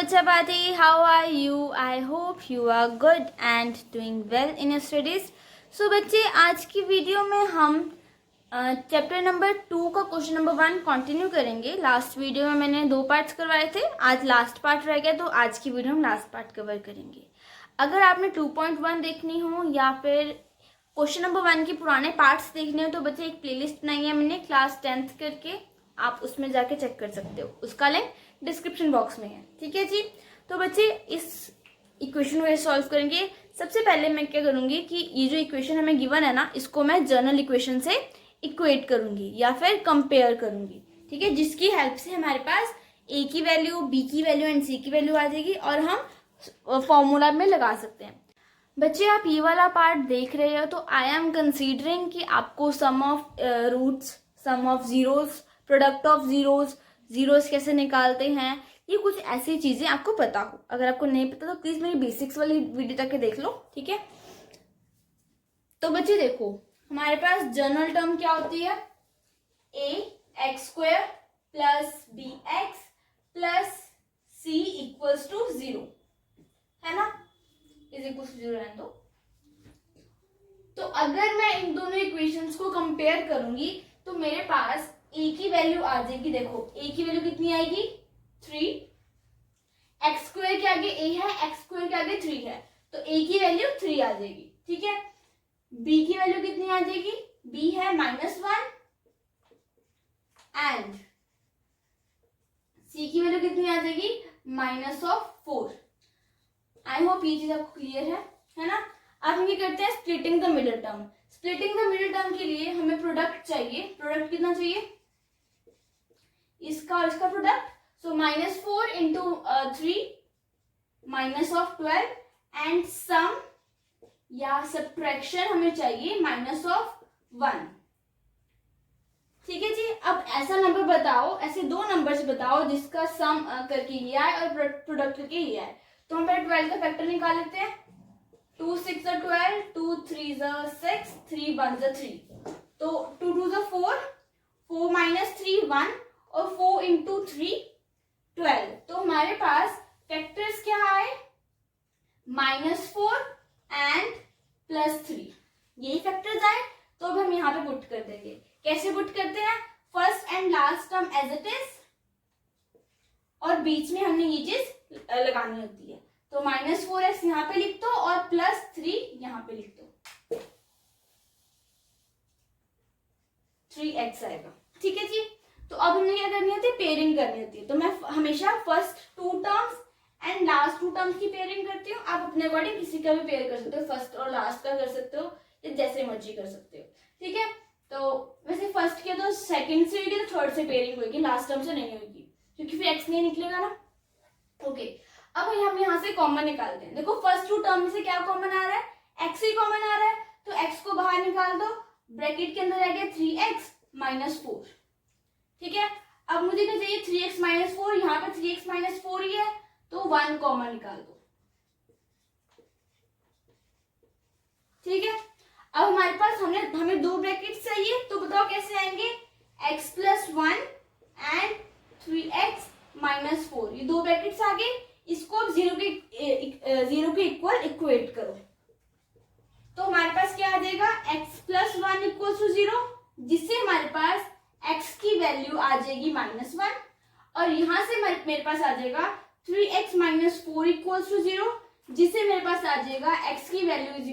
Bachapati, how are you? I hope you are good and doing well in your studies. So बच्चे आज की video में हम chapter number 2 का question number 1 continue करेंगे. Last video में मैंने 2 पार्ट्स करवाए थे, आज लास्ट पार्ट रह गया, तो आज की वीडियो हम लास्ट पार्ट कवर करेंगे. अगर आपने 2.1 देखनी हो या फिर क्वेश्चन नंबर 1 के पुराने पार्ट्स देखने हो तो बच्चे एक प्लेलिस्ट बनाई है मैंने क्लास 10th करके, आप उसमें जाके चेक कर सकते हो. उसका लिंक डिस्क्रिप्शन बॉक्स में है. ठीक है जी. तो बच्चे इस इक्वेशन को सॉल्व करेंगे. सबसे पहले मैं क्या करूंगी कि ये जो इक्वेशन हमें गिवन है ना, इसको मैं जनरल इक्वेशन से इक्वेट करूंगी या फिर कंपेयर करूंगी. ठीक है, जिसकी हेल्प से हमारे पास ए की वैल्यू, बी की वैल्यू एंड सी की वैल्यू आ जाएगी और हम फॉर्मूला में लगा सकते हैं. बच्चे आप ये वाला पार्ट देख रहे हो तो आई एम कंसीडरिंग कि आपको sum of roots, sum of zeros, product of zeros कैसे निकालते हैं, ये कुछ ऐसी चीजें आपको पता हो. अगर आपको नहीं पता तो प्लीज मेरी बेसिक्स वाली वीडियो तक के देख लो. ठीक है, तो बच्चे देखो हमारे पास जनरल टर्म क्या होती है, A x square plus B x plus C equals to 0 है ना, इज इक्वल टू 0 रहने दो. तो अगर मैं इन दोनों इक्वेशंस को कंपेयर करूंगी तो मेरे पास ए की वैल्यू आ जाएगी. देखो ए की वैल्यू कितनी आएगी 3, एक्स स्क्वायर के आगे ए है, एक्स स्क्वायर के आगे 3 है, तो ए की वैल्यू 3 आ जाएगी. ठीक है, बी की वैल्यू कितनी आ जाएगी, बी है -1 एंड सी की वैल्यू कितनी आ जाएगी -4. आई होप ये चीज आपको क्लियर है ना. अब हम ये करते हैं splitting the middle term. Splitting the middle term के लिए हमें प्रोडक्ट चाहिए. प्रोडक्ट कितना चाहिए, इसका और इसका product. So -4 into 3 -12 and sum या सब्ट्रैक्शन हमें चाहिए -1. ठीक है जी. अब ऐसा नंबर बताओ, ऐसे दो नंबर्स बताओ जिसका सम करके ये आए और प्रोडक्ट करके ये आए. तो हम पहले 12 का फैक्टर निकाल लेते हैं. 2 6 12, 2 3 6, 3 1 3. तो 2 2 4, 4 -3 1 और 4 इंटू 3 12. तो हमारे पास फैक्टर्स क्या आए, -4 एंड +3. यही फैक्टर्स आए. तो अब हम यहाँ पे पुट कर देंगे. कैसे पुट करते हैं, first and last term as it is और बीच में हमने ये चीज लगानी होती है. तो -4x यहाँ पे लिख दो और +3 यहाँ पे लिख दो, 3x आएगा. ठीक है जी. तो अब हमने क्या करनी होती है, पेयरिंग करनी होती है. तो मैं हमेशा first 2 terms and last 2 terms की पेयरिंग करती हूँ. आप अपने अकॉर्डिंग किसी का भी पेयर कर सकते हो, फर्स्ट और लास्ट का कर सकते हो या जैसे मर्जी कर सकते हो. ठीक है, तो वैसे फर्स्ट के तो सेकंड से होगी तो थर्ड से पेयरिंग होगी, लास्ट टर्म से नहीं होगी क्योंकि फिर x नहीं निकलेगा ना. ओके, अब हम यहाँ से कॉमन निकालते हैं. देखो फर्स्ट 2 टर्म में से क्या कॉमन आ रहा है, x ही कॉमन आ रहा है. तो x को बाहर निकाल दो, ब्रैकेट के अंदर रह गया 3x -4. ठीक है, अब मुझे क्या चाहिए 3x -4, यहाँ पे 3x -4 ही है तो 1 कॉमन निकाल दो. ठीक है, अब हमारे पास हमें 2 ब्रैकेट चाहिए. तो बताओ कैसे आएंगे, x + 1 एंड 3x -4. ये 2 ब्रैकेट्स आ गए. इसको अब 0 के इक्वल इक्वेट करो. तो हमारे पास क्या आ जाएगा, x + 1 = 0, जिससे हमारे पास x की वैल्यू आ जाएगी -1 और यहां से मेरे पास आ जाएगा 3x -4 = 0, जिससे मेरे पास आ जाएगा x की वैल्यू =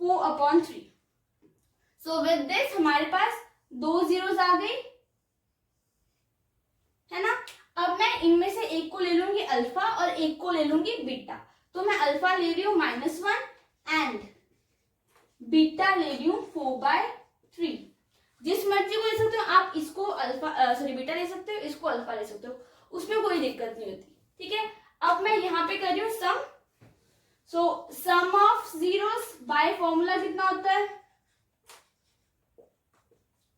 4/3. सो विद दिस हमारे पास 2 zeros आ गई है ना. अब मैं इनमें से एक को ले लूंगी अल्फा और एक को ले लूंगी बीटा. तो मैं अल्फा ले रही हूँ -1 एंड बीटा ले रही हूँ 4/3. जिस मर्जी को ले सकते हो आप, इसको अल्फा बीटा ले सकते हो, इसको अल्फा ले सकते हो, उसमें कोई दिक्कत नहीं होती. ठीक है, अब मैं यहाँ पे कर रही हूँ सम. सो सम ऑफ जीरोस बाय फॉर्मूला कितना होता है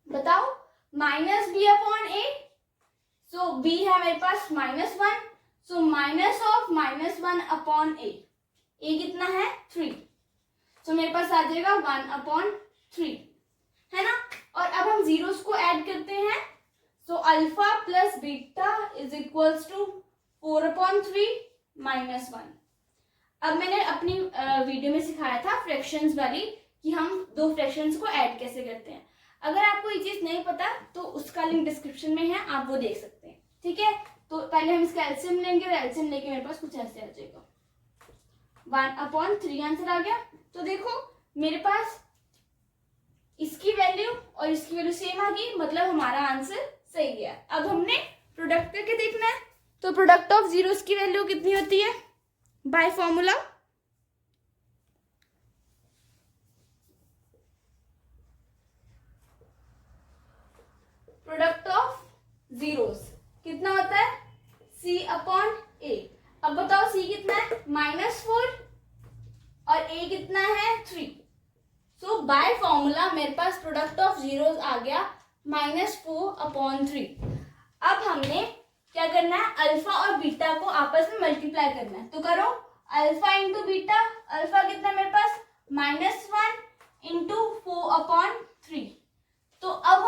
बताओ, -b/a. सो b है मेरे पास -1, so minus of -1/a. a कितना है 3, सो मेरे पास आ जाएगा 1/3 है ना. और अब हम जीरोस को ऐड करते हैं. So alpha plus beta is equals to 4/3 1/3 -1। अब मैंने अपनी वीडियो में सिखाया था फ्रैक्शंस वाली कि हम दो फ्रैक्शंस को ऐड कैसे करते हैं। अगर आपको ये चीज नहीं पता तो उसका लिंक डिस्क्रिप्शन में है, आप वो देख सकते हैं। ठीक है, तो पहले हम इसका एलसीएम लेंगे और एलसीएम लेके मेरे पास कुछ ऐसे आ जाएगा 1/3 आंसर आ गया। तो देखो मेरे पास इसकी वैल्यू और इसकी वैल्यू सेम आ गई, मतलब हमारा आंसर सही है। अब हमने प्रोडक्ट करके देखना है। तो प्रोडक्ट ऑफ जीरोस की वैल्यू कितनी होती है by formula? Product of zeros कितना होता है? C/A। अब बताओ C कितना है? -4 और A कितना है? 3। सो बाय फॉर्मूला मेरे पास प्रोडक्ट ऑफ जीरोस आ गया -4/3। अब हमने क्या करना है? अल्फा और बीटा को आपस में मल्टीप्लाई करना है। तो करो, अल्फा इंटू बीटा। अल्फा कितना है मेरे पास? -1 इंटू 4/3। तो अब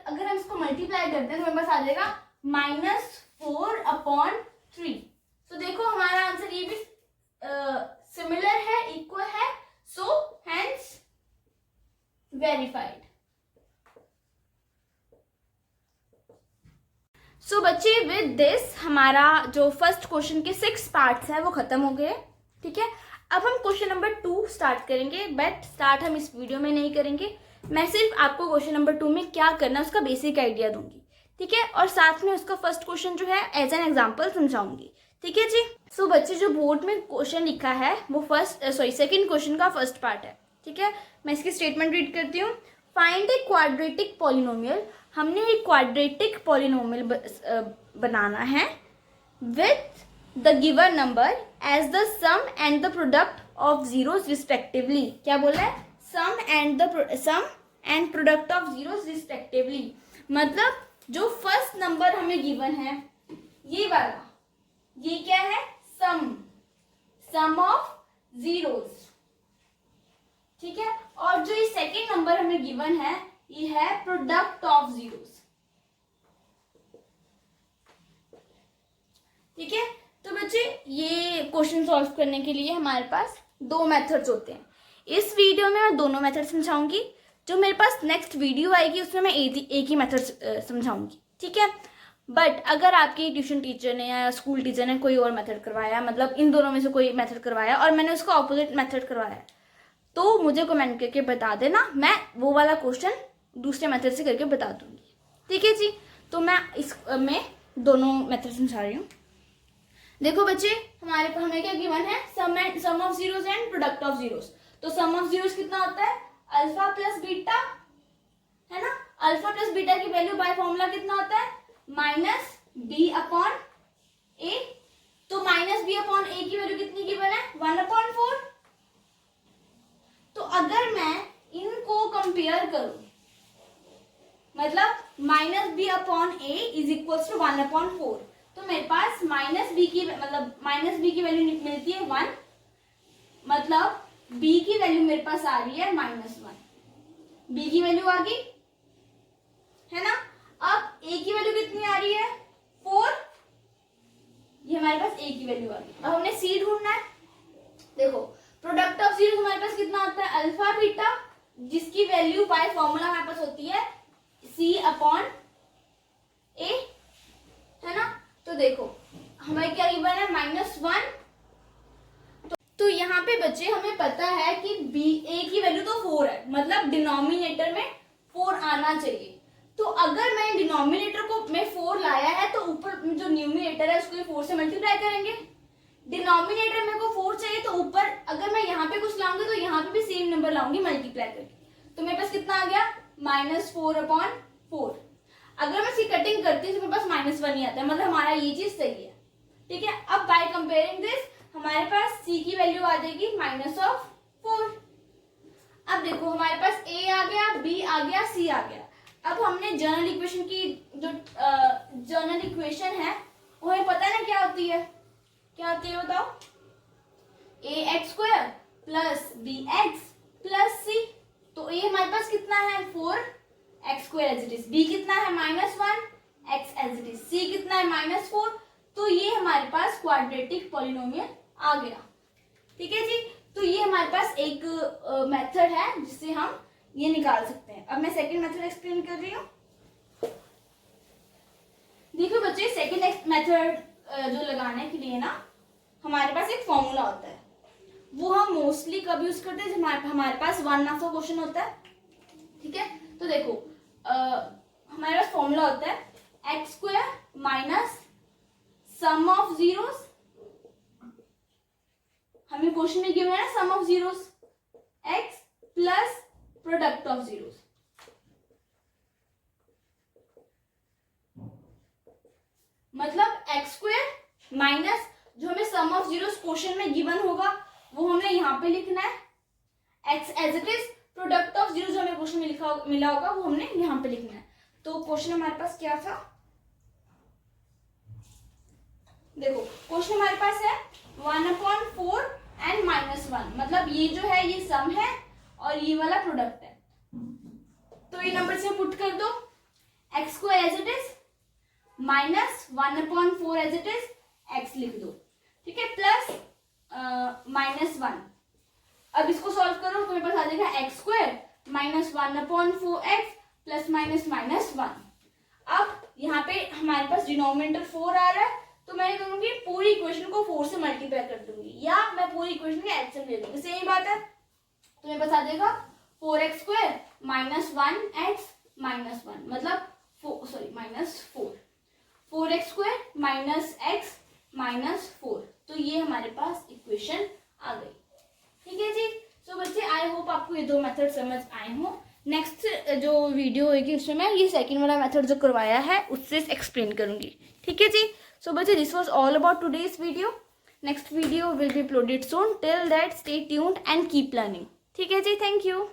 अगर हम इसको मल्टीप्लाई करते हैं तो मेरे पास आ जाएगा -4/3। तो देखो हमारा आंसर ये भी सिमिलर है, इक्वल है, सो हेंस वेरीफाइड। सो बच्चे विद दिस हमारा जो फर्स्ट क्वेश्चन के 6 पार्ट्स है वो खत्म हो गए। ठीक है, अब हम क्वेश्चन नंबर 2 स्टार्ट करेंगे, बट स्टार्ट हम इस वीडियो में नहीं करेंगे। मैं सिर्फ आपको क्वेश्चन नंबर 2 में क्या करना है उसका बेसिक आइडिया दूंगी। ठीक है, और साथ में उसका फर्स्ट क्वेश्चन जो है एज एन एग्जांपल समझाऊंगी। ठीक है जी। सो बच्चे जो बोर्ड में क्वेश्चन लिखा है वो सेकंड क्वेश्चन का फर्स्ट पार्ट है। ठीक है, मैं इसकी स्टेटमेंट रीड करती हूँ। Find a quadratic polynomial. हमने एक क्वाड्रेटिक पॉलिनोमियल बनाना है with the given number as the sum and the product of zeros respectively. क्या बोला है? Sum and product of zeros respectively. मतलब जो फर्स्ट नंबर हमें गिवन है ये वाला, ये क्या है? Sum of zeros. ठीक है, और जो ये सेकेंड नंबर हमें गिवन है ये है प्रोडक्ट ऑफ जीरोस। ठीक है, तो बच्चे ये क्वेश्चन सॉल्व करने के लिए हमारे पास दो मेथड्स होते हैं। इस वीडियो में मैं दोनों मेथड समझाऊंगी, जो मेरे पास नेक्स्ट वीडियो आएगी उसमें मैं एक ही मेथड समझाऊंगी। ठीक है, बट अगर आपके ट्यूशन टीचर ने या स्कूल टीचर ने कोई और मेथड करवाया, मतलब इन दोनों में से कोई मेथड करवाया और मैंने उसका ऑपोजिट मेथड करवाया, तो मुझे कमेंट करके बता देना, मैं वो वाला क्वेश्चन दूसरे मेथड से करके बता दूंगी। ठीक है जी, तो मैं इसमें दोनों मेथड समझा रही हूँ। देखो बच्चे हमें क्या गिवन है? Sum of zeros and product of zeros. तो सम ऑफ जीरोस कितना होता है? अल्फा प्लस बीटा, है ना। अल्फा प्लस बीटा की वैल्यू बाय फॉर्मूला कितना होता है? -b/a। तो -b/a की वैल्यू कितनी गिवन है? 1/4। तो अगर मैं इनको कंपेयर करूं, मतलब -b/a इज इक्वल्स टू 1/4, तो मेरे पास -b की वैल्यू मिलती है 1, मतलब b की वैल्यू मेरे पास आ रही है -1। b की वैल्यू आ गई, है ना। अब a की वैल्यू कितनी आ रही है? 4। ये हमारे पास a की वैल्यु आ गई। अब हमने c ढूंढना है। देखो प्रोडक्ट ऑफ जीरो हमारे पास कितना होता है? अल्फा बीटा, जिसकी वैल्यू बाय फॉर्मूला हमारे पास होती है C/A, है ना। तो देखो हमें क्या गिवन है? -1। तो यहाँ पे बच्चे हमें पता है कि a की वैल्यू तो 4 है, मतलब डिनोमिनेटर में 4 आना चाहिए। तो अगर मैं डिनोमिनेटर को 4 लाया है तो ऊपर जो न्यूमिनेटर है उसको 4 से मल्टीप्लाई करेंगे। डिनोमिनेटर मेरे को 4 चाहिए, तो ऊपर अगर मैं यहाँ पे कुछ लाऊंगी तो यहाँ पे भी सेम नंबर लाऊंगी मल्टीप्लाई करके। तो मेरे पास कितना आ गया? -4/4। अगर मैं इसकी कटिंग करती हूँ तो मेरे पास -1 ही आता है, मतलब हमारा ये चीज सही है। ठीक है, अब बाय कंपेयरिंग दिस हमारे पास c की वैल्यू आ जाएगी -4। अब देखो हमारे पास a आ गया, b आ गया, c आ गया। अब हमने जनरल इक्वेशन की जो जनरल इक्वेशन है वो हमें पता है ना क्या होती है? क्या होती है बताओ? ax² + bx + c। तो a हमारे पास कितना है? 4x² as it is. b कितना है? -1 x as it is. c कितना है? -4। तो ये हमारे पास क्वाड्रेटिक पॉलिनोमियल आ गया। ठीक है जी, तो ये हमारे पास एक मेथड है जिससे हम ये निकाल सकते हैं। अब मैं सेकंड मेथड एक्सप्लेन कर रही हूँ। देखो बच्चे, सेकंड मेथड जो लगाने के लिए ना हमारे पास एक फॉर्मूला होता है, वो हम मोस्टली कब यूज करते हैं जब हमारे पास 1 मार्क्स का क्वेश्चन होता है। ठीक है, तो देखो हमारे पास फॉर्मूला होता है x square minus sum of zeros. हमें क्वेश्चन में गिवन है ना sum of zeros, x plus product of zeros. मतलब एक्स स्क्वायर माइनस जो हमें सम ऑफ जीरोस क्वेश्चन में गिवन होगा वो हमने यहाँ पे लिखना है, x as it is product of zero जो हमें क्वेश्चन में मिला होगा वो हमने यहाँ पे लिखना है। तो क्वेश्चन हमारे पास क्या था, देखो क्वेश्चन हमारे पास है 1/4 एंड -1, मतलब ये जो है ये सम है और ये वाला प्रोडक्ट है। तो ये नंबर से पुट कर दो, एक्स को as it is minus 1/4 as it is X लिख दो। ठीक है, प्लस -1। अब इसको सॉल्व करो तो मेरे पास आ जाएगा x square minus 1/4 x plus minus -1। अब यहाँ पे हमारे पास डिनोमिनेटर 4 आ रहा है, तो मैं करूंगी पूरी इक्वेशन को 4 से मल्टीप्लाई कर दूंगी, या मैं पूरी इक्वेशन का एलसीएम ले लूंगी, सेम बात है। तो मेरे पास आ जाएगा 4x square minus 1x minus 1, मतलब -4, 4x square minus x minus 4। तो ये हमारे पास इक्वेशन आ गई। ठीक है जी, सो बच्चे आई होप आपको ये दो मेथड समझ आए हों। नेक्स्ट जो वीडियो होगी उसमें मैं ये सेकंड वाला मेथड जो करवाया है उससे एक्सप्लेन करूंगी। ठीक है जी, सो बच्चे this was all about today's video. Next video will be uploaded soon, till that stay tuned and keep learning. ठीक है जी, थैंक यू।